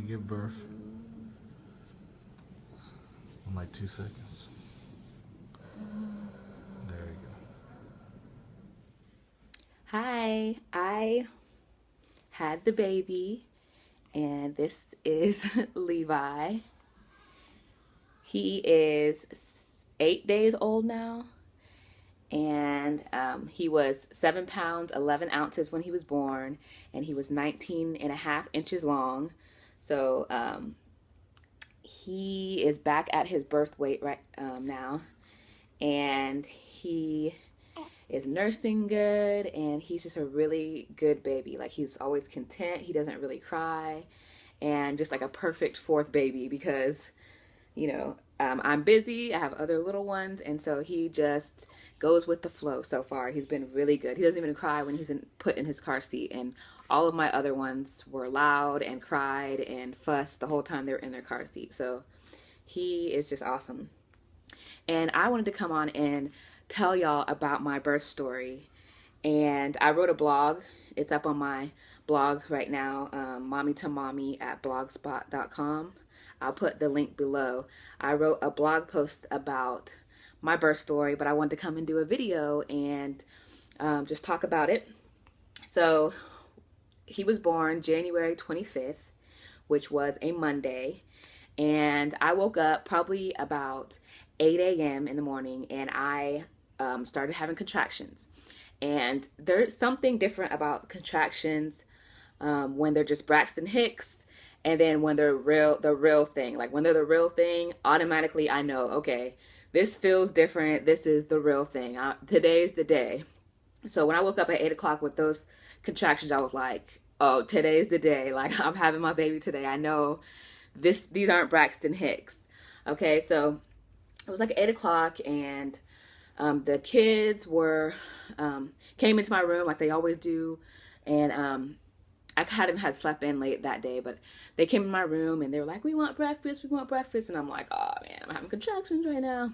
give birth in like 2 seconds. There you go. Hi, I had the baby, and this is Levi. He is 8 days old now, and he was 7 pounds, 11 ounces when he was born, and he was 19 and a half inches long. So he is back at his birth weight right now, and he is nursing good, and he's just a really good baby. Like, he's always content, he doesn't really cry, and just like a perfect fourth baby because I'm busy, I have other little ones, and so he just goes with the flow. So far he's been really good. He doesn't even cry when he's put in his car seat, and all of my other ones were loud and cried and fussed the whole time they were in their car seat. So he is just awesome. And I wanted to come on and tell y'all about my birth story. And I wrote a blog. It's up on my blog right now, mommy to mommy at blogspot.com. I'll put the link below. I wrote a blog post about my birth story, but I wanted to come and do a video and just talk about it. So he was born January 25th, which was a Monday. And I woke up probably about 8 a.m. in the morning, and I started having contractions. And there's something different about contractions when they're just Braxton Hicks, and then when they're the real thing. Like, when they're the real thing, automatically I know, okay, this feels different. This is the real thing. Today's the day. So when I woke up at 8 o'clock with those contractions, I was like, oh, today's the day. Like, I'm having my baby today. I know these aren't Braxton Hicks. Okay, so it was like 8 o'clock, and the kids came into my room like they always do, and I hadn't had slept in late that day, but they came in my room and they were like, we want breakfast, and I'm like, oh man, I'm having contractions right now.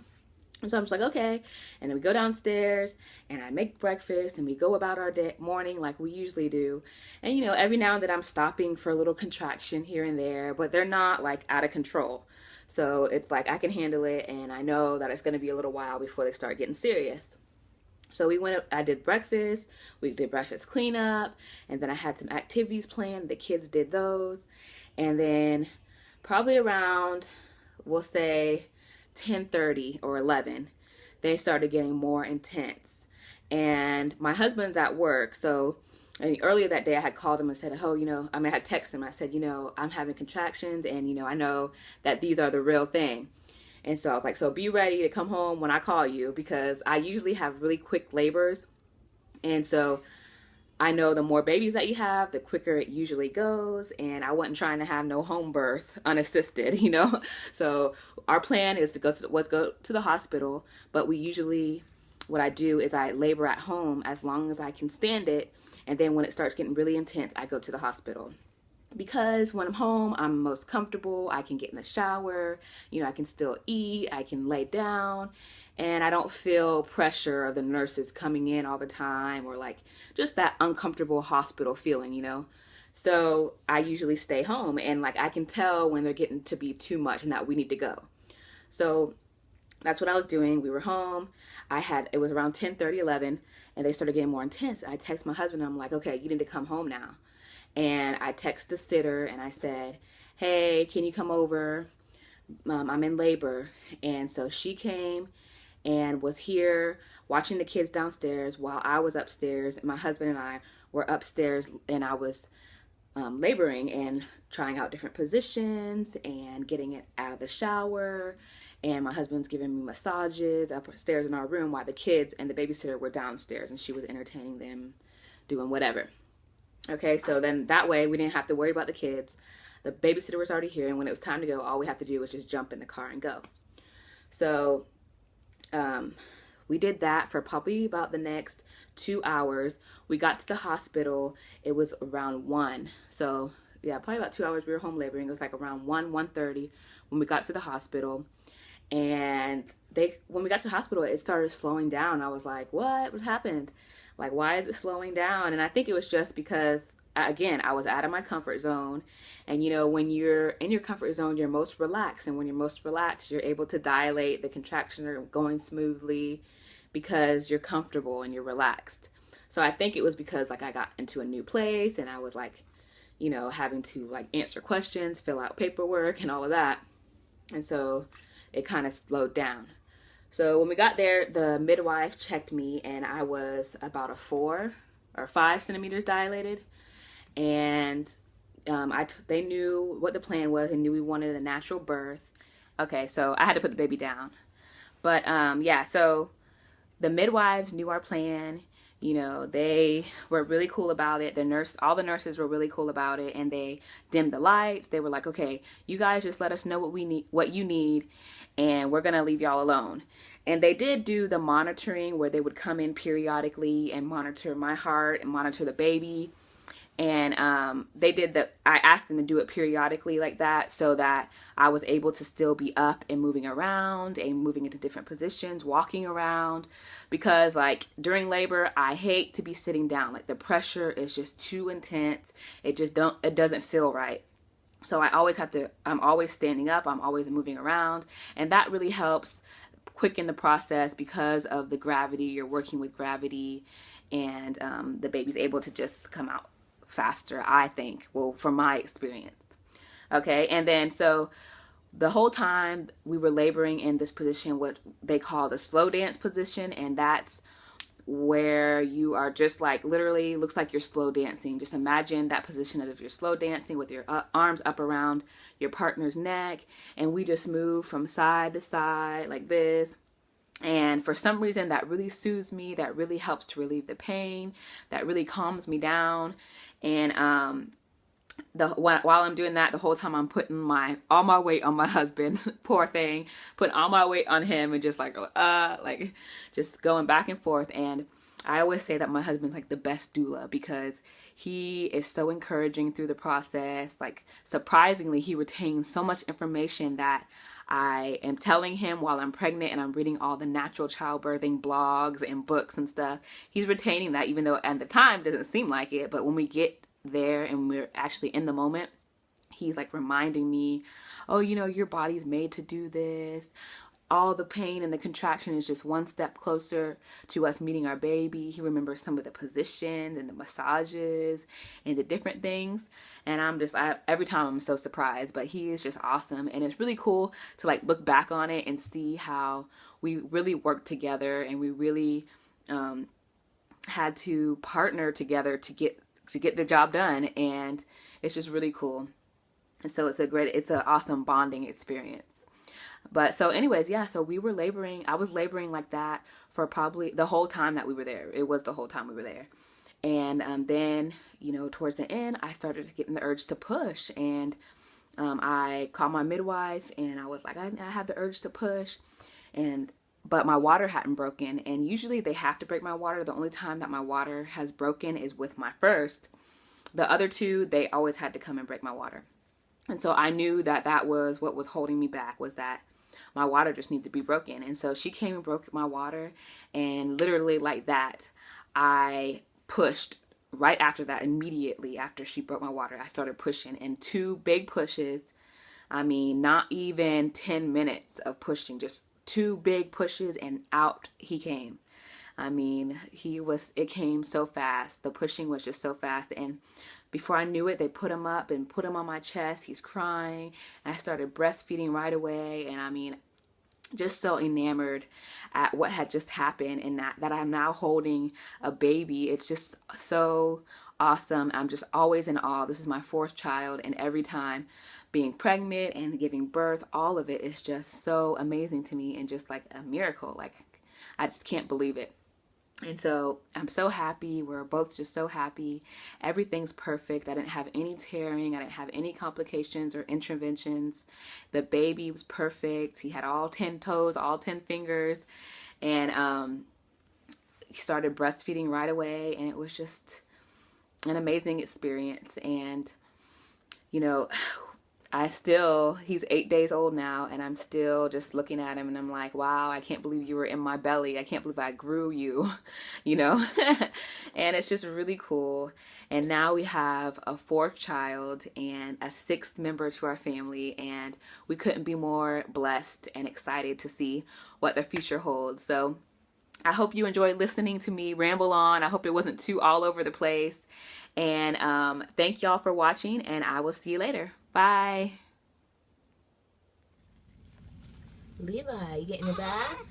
And so I'm just like, okay. And then we go downstairs and I make breakfast and we go about our morning like we usually do. And every now and then I'm stopping for a little contraction here and there, but they're not like out of control. So it's like I can handle it, and I know that it's going to be a little while before they start getting serious. So I did breakfast, we did breakfast cleanup, and then I had some activities planned. The kids did those. And then probably around, we'll say 10:30 or 11, they started getting more intense. And my husband's at work, so earlier that day I had called him and said, oh, I had texted him. I said, I'm having contractions, and, I know that these are the real thing. And so I was like, so be ready to come home when I call you, because I usually have really quick labors. And so I know the more babies that you have, the quicker it usually goes. And I wasn't trying to have no home birth unassisted, So our plan is to go to the hospital. But what I do is I labor at home as long as I can stand it. And then when it starts getting really intense, I go to the hospital. Because when I'm home, I'm most comfortable. I can get in the shower, I can still eat, I can lay down, and I don't feel pressure of the nurses coming in all the time, or like just that uncomfortable hospital feeling, So I usually stay home, and like I can tell when they're getting to be too much and that we need to go. So that's what I was doing. We were home. It was around 10:30, 11, and they started getting more intense. I text my husband, and I'm like, okay, you need to come home now. And I text the sitter and I said, hey, can you come over? I'm in labor. And so she came and was here watching the kids downstairs while I was upstairs. And my husband and I were upstairs, and I was laboring and trying out different positions and getting it out of the shower. And my husband's giving me massages upstairs in our room while the kids and the babysitter were downstairs, and she was entertaining them, doing whatever. Okay, so then that way we didn't have to worry about the kids. The babysitter was already here, and when it was time to go, all we have to do was just jump in the car and go. So we did that for probably about the next 2 hours. We got to the hospital. It was around 1. So yeah, probably about 2 hours. We were home laboring. It was like around 1:30 when we got to the hospital. And when we got to the hospital, it started slowing down. I was like, what happened? Like, why is it slowing down? And I think it was just because again, I was out of my comfort zone. And you know, when you're in your comfort zone, you're most relaxed. And when you're most relaxed, you're able to dilate, the contractions are going smoothly because you're comfortable and you're relaxed. So I think it was because like I got into a new place and I was like, you know, having to like answer questions, fill out paperwork and all of that. And so it kind of slowed down. So when we got there, the midwife checked me and I was about a 4 or 5 centimeters dilated. And they knew what the plan was and knew we wanted a natural birth. Okay, so I had to put the baby down. But yeah, so the midwives knew our plan. You know, they were really cool about it. All the nurses were really cool about it, and they dimmed the lights. They were like, okay, you guys just let us know what you need, and we're gonna leave y'all alone. And they did do the monitoring where they would come in periodically and monitor my heart and monitor the baby. And I asked them to do it periodically like that so that I was able to still be up and moving around and moving into different positions, walking around. Because like during labor, I hate to be sitting down. Like the pressure is just too intense. It doesn't feel right. So I'm always standing up. I'm always moving around. And that really helps quicken the process because of the gravity. You're working with gravity and the baby's able to just come out faster, I think, well, from my experience. Okay, and then so the whole time we were laboring in this position, what they call the slow dance position, and that's where you are just like literally looks like you're slow dancing. Just imagine that position as if you're slow dancing with your arms up around your partner's neck, and we just move from side to side like this. And for some reason that really soothes me, that really helps to relieve the pain, that really calms me down. And while I'm doing that, the whole time I'm putting all my weight on my husband, poor thing, putting all my weight on him and just like just going back and forth. And I always say that my husband's like the best doula because he is so encouraging through the process. Like surprisingly, he retains so much information that I am telling him while I'm pregnant and I'm reading all the natural childbirthing blogs and books and stuff. He's retaining that even though at the time it doesn't seem like it. But when we get there and we're actually in the moment, he's like reminding me, oh, you know, your body's made to do this. All the pain and the contraction is just one step closer to us meeting our baby. He remembers some of the positions and the massages and the different things. And every time I'm so surprised, but he is just awesome. And it's really cool to like look back on it and see how we really worked together and we really had to partner together to get the job done. And it's just really cool. And so it's an awesome bonding experience. But so anyways, yeah, so I was laboring like that for probably the whole time that we were there. It was the whole time we were there. And then, you know, towards the end, I started getting the urge to push. And I called my midwife and I was like, I have the urge to push. But my water hadn't broken. And usually they have to break my water. The only time that my water has broken is with my first. The other two, they always had to come and break my water. And so I knew that was what was holding me back, was that my water just needed to be broken. And so she came and broke my water. And literally like that, I pushed right after that. Immediately after she broke my water, I started pushing. And 2 big pushes. I mean, not even 10 minutes of pushing, just 2 big pushes and out he came. I mean, it came so fast. The pushing was just so fast. And before I knew it, they put him up and put him on my chest. He's crying. And I started breastfeeding right away. And I mean, just so enamored at what had just happened and that I'm now holding a baby. It's just so awesome. I'm just always in awe. This is my 4th child. And every time being pregnant and giving birth, all of it is just so amazing to me and just like a miracle. Like, I just can't believe it. And so I'm so happy. We're both just so happy. Everything's perfect. I didn't have any tearing. I didn't have any complications or interventions. The baby was perfect. He had all 10 toes, all 10 fingers. And he started breastfeeding right away. And it was just an amazing experience. And, you know, he's 8 days old now, and I'm still just looking at him and I'm like, wow, I can't believe you were in my belly. I can't believe I grew you, you know? And it's just really cool. And now we have a 4th child and a 6th member to our family, and we couldn't be more blessed and excited to see what the future holds. So I hope you enjoyed listening to me ramble on. I hope it wasn't too all over the place. And thank y'all for watching, and I will see you later. Bye. Levi, you getting a bath?